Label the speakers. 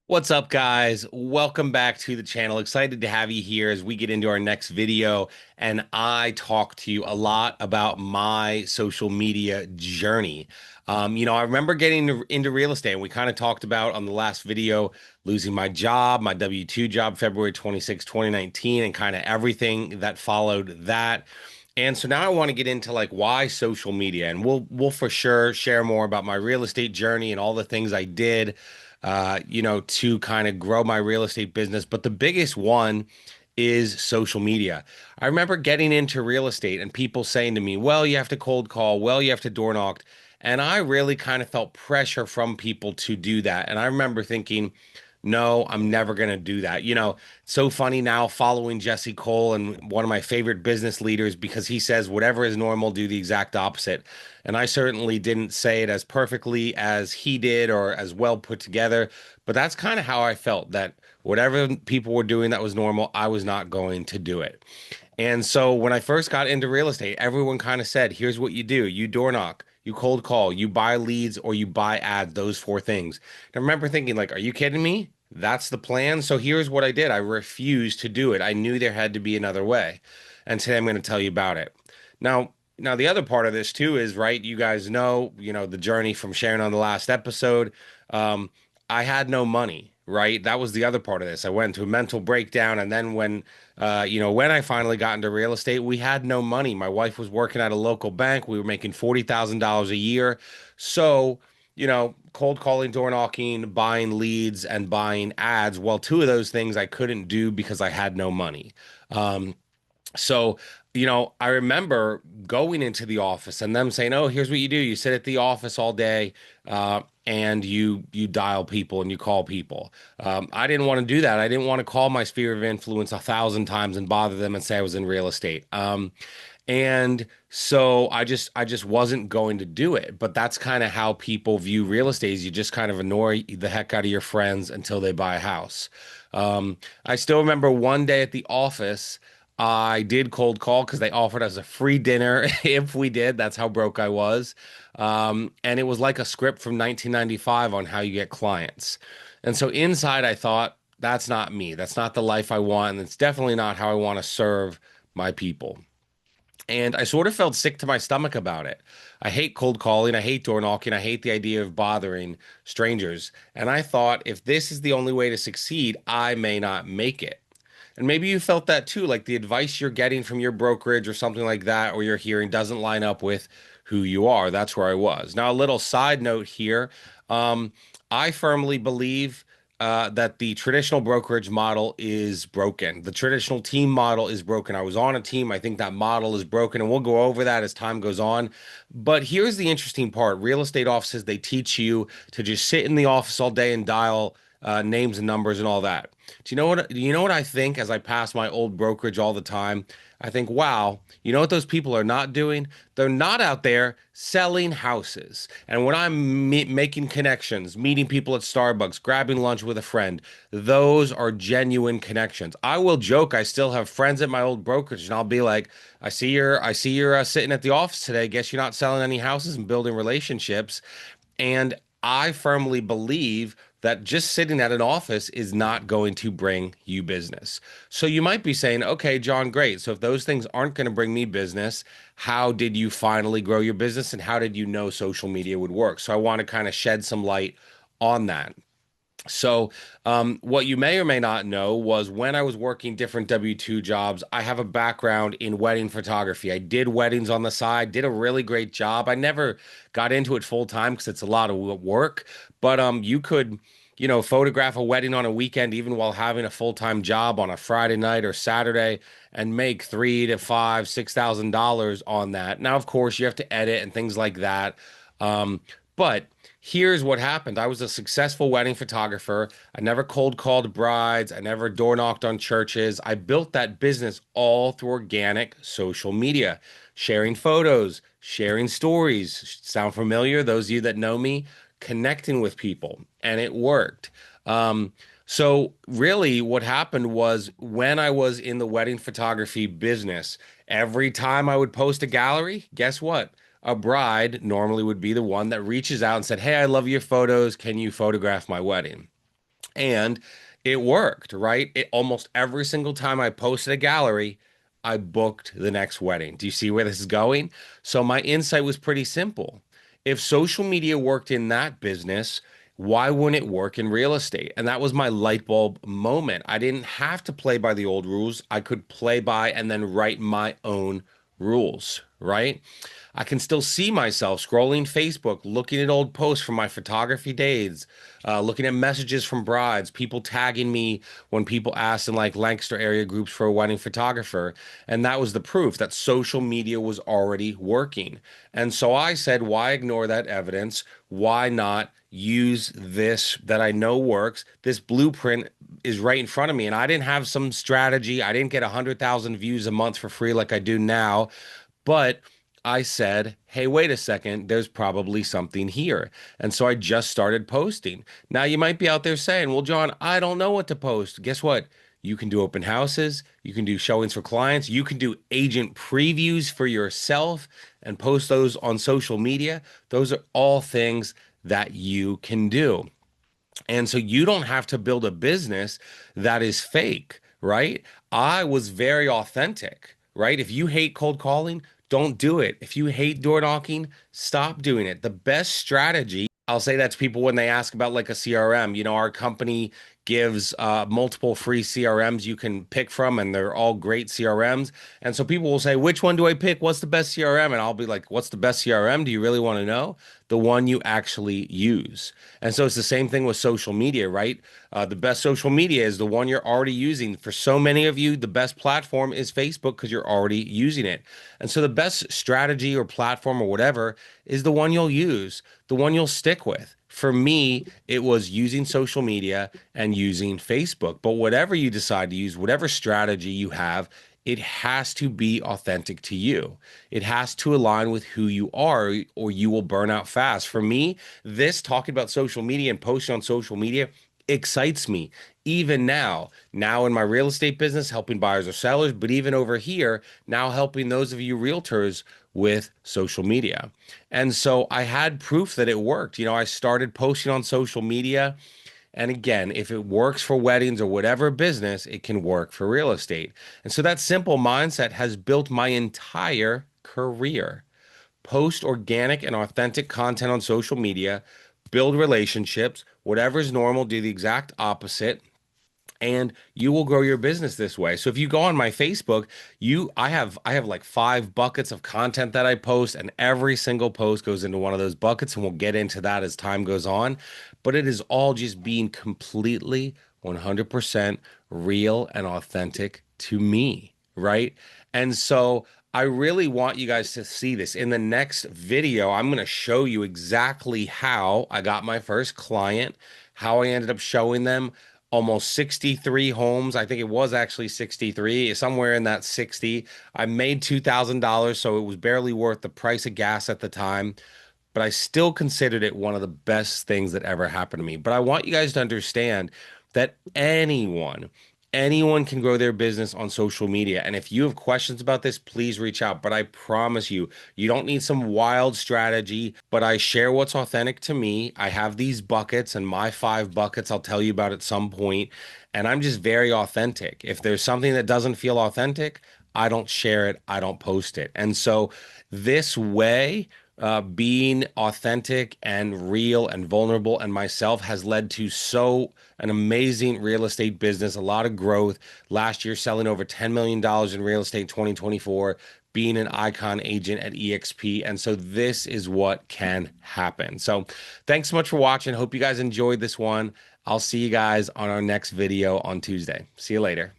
Speaker 1: What's up, guys? Welcome back to the channel. Excited to have you here as we get into our next video. And I talk to you a lot about my social media journey. I remember getting into real estate, and we kind of talked about on the last video losing my job, my W-2 job, February 26, 2019, and kind of everything that followed that. And so now I want to get into like why social media, and we'll for sure share more about my real estate journey and all the things I did to kind of grow my real estate business. But the biggest one is social media. I remember getting into real estate and people saying to me, well, you have to cold call, well, you have to door knock. And I really kind of felt pressure from people to do that. And I remember thinking, no, I'm never going to do that. It's so funny now following Jesse Cole and one of my favorite business leaders because he says whatever is normal, do the exact opposite. And I certainly didn't say it as perfectly as he did or as well put together, but that's kind of how I felt that whatever people were doing that was normal, I was not going to do it. And so when I first got into real estate, everyone kind of said, here's what you do. You door knock, you cold call, you buy leads, or you buy ads, those four things. And I remember thinking, like, are you kidding me? That's the plan. So here's what I did. I refused to do it. I knew there had to be another way. And today I'm going to tell you about it. Now the other part of this too is, right, you guys know, the journey from sharing on the last episode. Um, I had no money, right? That was the other part of this. I went into a mental breakdown, and then when I finally got into real estate, we had no money. My wife was working at a local bank. We were making $40,000 a year. So, cold calling, door knocking, buying leads, and buying ads. Well, two of those things I couldn't do because I had no money. So, I remember going into the office and them saying, "Oh, here's what you do. You sit at the office all day, and you dial people and you call people." I didn't want to do that. I didn't want to call my sphere of influence 1,000 times and bother them and say I was in real estate. And so I just wasn't going to do it. But that's kind of how people view real estate. Is you just kind of annoy the heck out of your friends until they buy a house. I still remember one day at the office. I did cold call because they offered us a free dinner if we did. That's how broke I was. And it was like a script from 1995 on how you get clients. And so inside, I thought, that's not me. That's not the life I want. And it's definitely not how I want to serve my people. And I sort of felt sick to my stomach about it. I hate cold calling. I hate door knocking. I hate the idea of bothering strangers. And I thought, if this is the only way to succeed, I may not make it. And maybe you felt that too, like the advice you're getting from your brokerage or something like that, or you're hearing doesn't line up with who you are. That's where I was. Now, a little side note here. Um, I firmly believe that the traditional brokerage model is broken. The traditional team model is broken. I was on a team. I think that model is broken, and we'll go over that as time goes on. But here's the interesting part. Real estate offices, they teach you to just sit in the office all day and dial names and numbers and all that. Do you know what I think as I pass my old brokerage all the time? I think, wow, you know what those people are not doing? They're not out there selling houses. And when I'm making connections, meeting people at Starbucks, grabbing lunch with a friend, those are genuine connections. I will joke, I still have friends at my old brokerage, and I'll be like, I see you're sitting at the office today. Guess you're not selling any houses and building relationships. And I firmly believe that just sitting at an office is not going to bring you business. So you might be saying, okay, John, great. So if those things aren't going to bring me business, how did you finally grow your business and how did you know social media would work? So I want to kind of shed some light on that. So, what you may or may not know was when I was working different W-2 jobs, I have a background in wedding photography. I did weddings on the side, did a really great job. I never got into it full time because it's a lot of work, but you could, photograph a wedding on a weekend, even while having a full-time job on a Friday night or Saturday, and make three to five, $6,000 on that. Now, of course, you have to edit and things like that. But here's what happened. I was a successful wedding photographer. I never cold called brides. I never door knocked on churches. I built that business all through organic social media, sharing photos, sharing stories. Sound familiar? Those of you that know me, connecting with people, and it worked. So really what happened was when I was in the wedding photography business, every time I would post a gallery, guess what? A bride normally would be the one that reaches out and said, "Hey, I love your photos. Can you photograph my wedding?" And it worked, right? Almost every single time I posted a gallery, I booked the next wedding. Do you see where this is going? So my insight was pretty simple. If social media worked in that business, why wouldn't it work in real estate? And that was my light bulb moment. I didn't have to play by the old rules. I could play by and then write my own rules, right? I can still see myself scrolling Facebook, looking at old posts from my photography days, looking at messages from brides, people tagging me when people asked in like Lancaster area groups for a wedding photographer. And that was the proof that social media was already working. And so I said, why ignore that evidence? Why not use this that I know works? This blueprint is right in front of me. And I didn't have some strategy. I didn't get 100,000 views a month for free like I do now. But I said, hey, wait a second, there's probably something here. And so I just started posting. Now you might be out there saying, well, John, I don't know what to post. Guess what? You can do open houses, you can do showings for clients, you can do agent previews for yourself and post those on social media. Those are all things that you can do. And so you don't have to build a business that is fake, right? I was very authentic, right? If you hate cold calling, don't do it. If you hate door knocking, stop doing it. The best strategy, I'll say that to people when they ask about like a CRM. You know, our company gives multiple free CRMs you can pick from, and they're all great CRMs. And so people will say, which one do I pick? What's the best CRM? And I'll be like, what's the best CRM? Do you really want to know? The one you actually use. And so it's the same thing with social media, right? The best social media is the one you're already using. For so many of you, the best platform is Facebook because you're already using it. And so the best strategy or platform or whatever is the one you'll use, the one you'll stick with. For me, it was using social media and using Facebook. But whatever you decide to use, whatever strategy you have, it has to be authentic to you. It has to align with who you are, or you will burn out fast. For me, this talking about social media and posting on social media excites me. Even now in my real estate business, helping buyers or sellers, but even over here, now helping those of you realtors with social media. And so I had proof that it worked. You know, I started posting on social media. And again, if it works for weddings or whatever business, it can work for real estate. And so that simple mindset has built my entire career. Post organic and authentic content on social media, build relationships, whatever's normal, do the exact opposite, and you will grow your business this way. So if you go on my Facebook, I have like 5 buckets of content that I post, and every single post goes into one of those buckets, and we'll get into that as time goes on. But it is all just being completely 100% real and authentic to me, right? And so I really want you guys to see this. In the next video, I'm going to show you exactly how I got my first client, how I ended up showing them almost 63 homes. I think it was actually 63, somewhere in that 60. I made $2,000, so it was barely worth the price of gas at the time, but I still considered it one of the best things that ever happened to me. But I want you guys to understand that anyone can grow their business on social media. And if you have questions about this, please reach out. But I promise you, you don't need some wild strategy, but I share what's authentic to me. I have these buckets, and my 5 buckets I'll tell you about at some point. And I'm just very authentic. If there's something that doesn't feel authentic, I don't share it, I don't post it. And so this way, being authentic and real and vulnerable and myself has led to so an amazing real estate business, a lot of growth. Last year, selling over $10 million in real estate, 2024, being an icon agent at EXP. And so this is what can happen. So thanks so much for watching. Hope you guys enjoyed this one. I'll see you guys on our next video on Tuesday. See you later.